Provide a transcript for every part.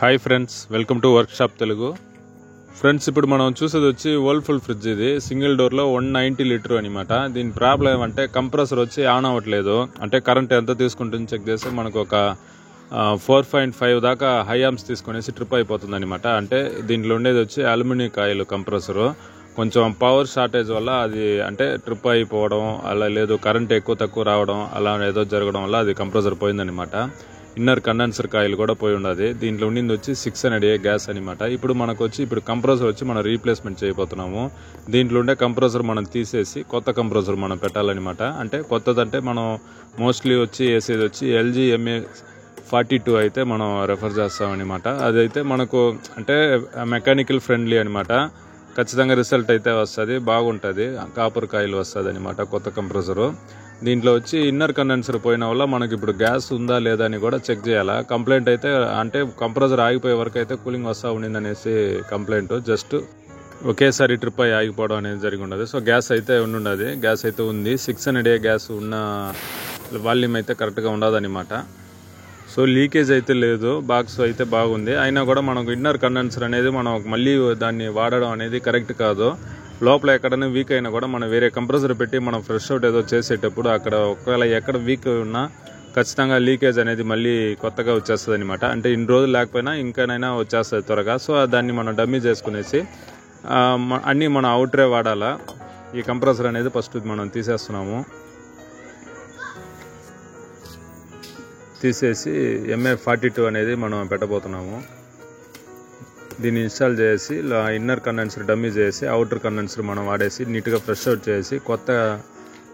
Hi friends, welcome to work shop Telugu. Friends, ఇప్పుడు మనం చూసేది వచ్చి వర్ల్ఫుల్ ఫ్రిడ్జ్. ఇది సింగిల్ డోర్లో 190 లీటర్ అనమాట. దీని ప్రాబ్లం ఏమంటే కంప్రెసర్ వచ్చి ఆన్ అవ్వట్లేదు. అంటే కరెంట్ ఎంత తీసుకుంటుంది చెక్ చేస్తే మనకు ఒక 4.5 దాకా హై ఆమ్స్ తీసుకునేసి ట్రిప్ అయిపోతుంది అనమాట. అంటే దీంట్లో ఉండేది వచ్చి అల్యూమినియం కాయిల్ కంప్రెసరు. కొంచెం పవర్ షార్టేజ్ వల్ల అది అంటే ట్రిప్ అయిపోవడం అలా, లేదు కరెంట్ ఎక్కువ తక్కువ రావడం అలా ఏదో జరగడం వల్ల అది కంప్రెసర్ పోయిందనమాట. ఇన్నర్ కండెన్సర్ కాయిల్ కూడా పోయి ఉండదు. దీంట్లో ఉండింది వచ్చి 600A గ్యాస్ అనమాట. ఇప్పుడు మనకు వచ్చి కంప్రెసర్ వచ్చి మనం రీప్లేస్మెంట్ చేయబోతున్నాము. దీంట్లో ఉండే కంప్రెసర్ మనం తీసేసి కొత్త కంప్రెసర్ మనం పెట్టాలన్నమాట. అంటే కొత్తదంటే మనం మోస్ట్లీ వచ్చి వేసేది వచ్చి LG MA42 అయితే మనం రెఫర్ చేస్తామన్నమాట. అదైతే మనకు అంటే మెకానికల్ ఫ్రెండ్లీ అనమాట. ఖచ్చితంగా రిజల్ట్ అయితే వస్తుంది, బాగుంటుంది. కాపర్ కాయిల్ వస్తుంది అనమాట కొత్త కంప్రెసరు. దీంట్లో వచ్చి ఇన్నర్ కండెన్సర్ పోయిన వల్ల మనకి ఇప్పుడు గ్యాస్ ఉందా లేదా అని కూడా చెక్ చేయాలా. కంప్లైంట్ అయితే అంటే కంప్రెసర్ ఆగిపోయే వరకు అయితే కూలింగ్ వస్తూ ఉండింది అనేసి కంప్లైంట్. జస్ట్ ఒకేసారి ట్రిప్ అయ్యి ఆగిపోవడం అనేది జరిగి ఉండదు. సో గ్యాస్ అయితే ఉండుండదు, గ్యాస్ అయితే ఉంది. 600A గ్యాస్ ఉన్న వాల్యూమ్ అయితే కరెక్ట్గా ఉండదన్నమాట. సో లీకేజ్ అయితే లేదు, బాక్స్ అయితే బాగుంది. అయినా కూడా మనకు ఇన్నర్ కండెన్సర్ అనేది మనం మళ్ళీ దాన్ని వాడడం అనేది కరెక్ట్ కాదు. లోపల ఎక్కడైనా వీక్ అయినా కూడా మనం వేరే కంప్రెసర్ పెట్టి మనం ఫ్రెష్ అవుట్ ఏదో చేసేటప్పుడు అక్కడ ఒకవేళ ఎక్కడ వీక్ ఉన్నా ఖచ్చితంగా లీకేజ్ అనేది మళ్ళీ కొత్తగా వచ్చేస్తుంది అనమాట. అంటే ఇన్ని రోజులు లేకపోయినా ఇంకానైనా వచ్చేస్తుంది త్వరగా. సో దాన్ని మనం డమ్మీ చేసుకునేసి అన్నీ మనం అవుట్రే వాడాలా. ఈ కంప్రెసర్ అనేది ఫస్ట్ మనం తీసేస్తున్నాము. తీసేసి MA42 అనేది మనం పెట్టబోతున్నాము. దీన్ని ఇన్స్టాల్ చేసి ఇన్నర్ కండెన్సర్ డమ్మీ చేసి అవుటర్ కండెన్సర్ మనం వాడేసి నీట్గా ఫ్రెష్ అవుట్ చేసి కొత్త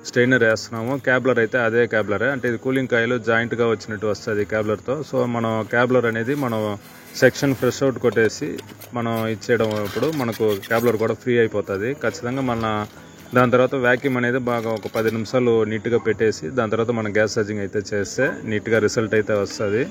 స్ట్రైనర్ వేస్తున్నాము. క్యాబ్లర్ అయితే అదే క్యాబ్లరే, అంటే ఇది కూలింగ్ కాయిల్ జాయింట్గా వచ్చినట్టు వస్తుంది క్యాబ్లర్తో. సో మనం క్యాబ్లర్ అనేది మనం సెక్షన్ ఫ్రెష్ అవుట్ కొట్టేసి మనం ఇచ్చేయడం, ఇప్పుడు మనకు క్యాబ్లర్ కూడా ఫ్రీ అయిపోతుంది ఖచ్చితంగా. దాని తర్వాత వ్యాక్యూమ్ అనేది బాగా ఒక 10 నిమిషాలు నీట్గా పెట్టేసి దాని తర్వాత మనం గ్యాస్ ఛార్జింగ్ అయితే చేస్తే నీట్గా రిజల్ట్ అయితే వస్తుంది.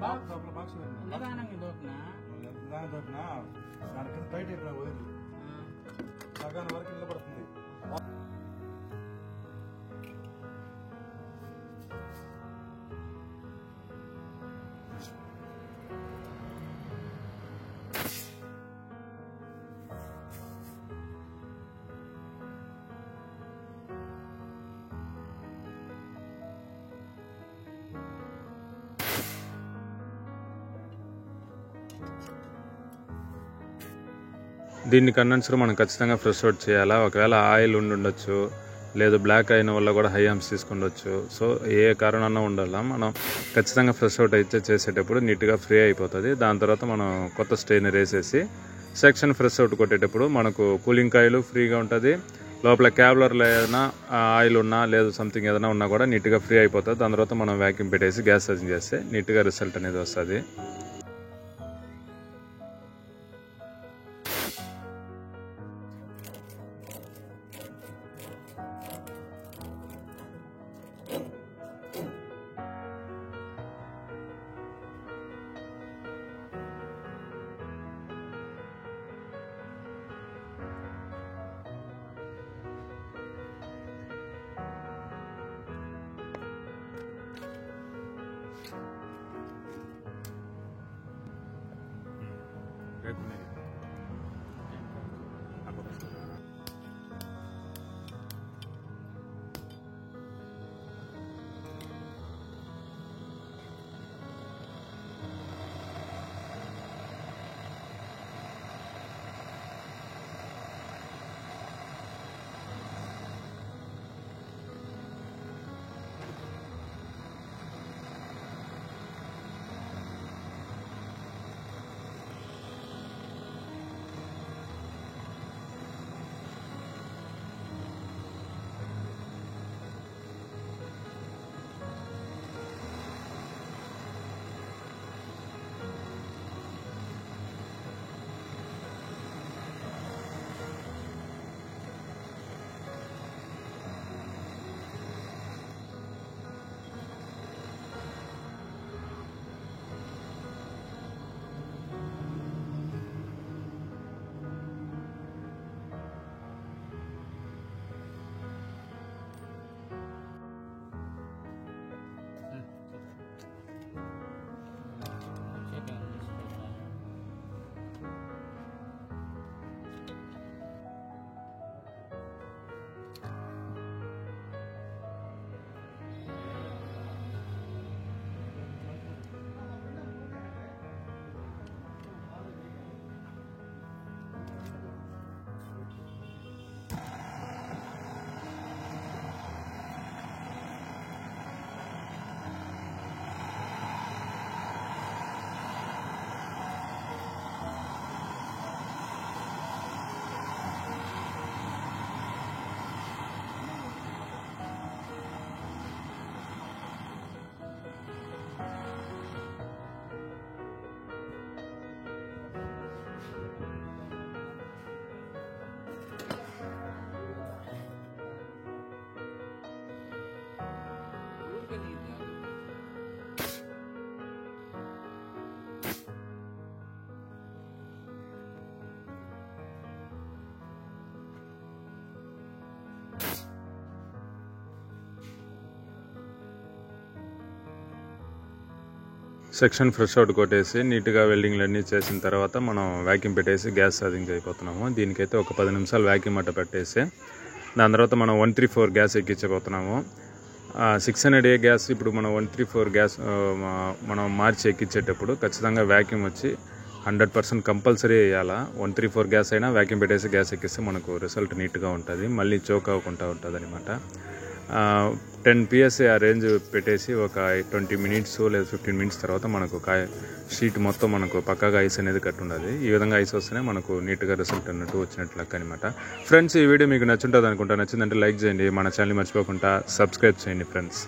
బాక్స్ టైట్ అయిపోయినా వదిలి సగాని వరకు నిలబడుతుంది. దీన్ని కండెన్సర్ మనం ఖచ్చితంగా ఫ్రెష్ అవుట్ చేయాలా. ఒకవేళ ఆయిల్ ఉండొచ్చు, లేదు బ్లాక్ అయిన వల్ల కూడా హై ఆంప్స్ తీసుకుండొచ్చు. సో ఏ కారణాన ఉండాలా మనం ఖచ్చితంగా ఫ్రెష్ అవుట్ అయితే చేసేటప్పుడు నీట్గా ఫ్రీ అయిపోతుంది. దాని తర్వాత మనం కొత్త స్ట్రెయినర్ వేసేసి సెక్షన్ ఫ్రెష్ అవుట్ కొట్టేటప్పుడు మనకు కూలింగ్ కాయిల్ ఫ్రీగా ఉంటుంది. లోపల క్యాబ్లర్లో ఏదైనా ఆయిల్ ఉన్నా లేదు సంథింగ్ ఏదైనా ఉన్నా కూడా నీట్గా ఫ్రీ అయిపోతుంది. దాని తర్వాత మనం వ్యాక్యూమ్ పెట్టేసి గ్యాస్ సర్జింగ్ చేస్తే నీట్గా రిజల్ట్ అనేది వస్తుంది. సెక్షన్ ఫ్రెష్ అవుట్ కొట్టేసి నీట్గా వెల్డింగ్లు అన్నీ చేసిన తర్వాత మనం వ్యాక్యూమ్ పెట్టేసి గ్యాస్ సర్జింగ్ అయిపోతున్నాము. దీనికైతే ఒక 10 నిమిషాలు వ్యాక్యూమ్ అట్ట పెట్టేసి దాని తర్వాత మనం 134 గ్యాస్ ఎక్కించబోతున్నాము. 600A గ్యాస్ ఇప్పుడు మనం 134 గ్యాస్ మనం మార్చి ఎక్కించేటప్పుడు ఖచ్చితంగా వ్యాక్యూమ్ వచ్చి 100% కంపల్సరీ వేయాలా. 134 గ్యాస్ అయినా వ్యాక్యూమ్ పెట్టేసి గ్యాస్ ఎక్కిస్తే మనకు రిజల్ట్ నీట్గా ఉంటుంది, మళ్ళీ చోక్ అవ్వకుండా ఉంటుంది అనమాట. 10 PSI ఆ రేంజ్ పెట్టేసి ఒక 20 మినిట్స్ లేదా 15 మినిట్స్ తర్వాత మనకు షీట్ మొత్తం మనకు పక్కాగా ఐస్ అనేది కట్టుండదు. ఈ విధంగా ఐస్ వస్తేనే మనకు నీట్గా రిజల్ట్ అన్నట్టు వచ్చినట్లు లెక్క అనమాట. ఫ్రెండ్స్, ఈ వీడియో మీకు నచ్చుంటుంది అనుకుంటా. నచ్చిందంటే లైక్ చేయండి, మన ఛానల్ మర్చిపోకుండా సబ్స్క్రైబ్ చేయండి ఫ్రెండ్స్.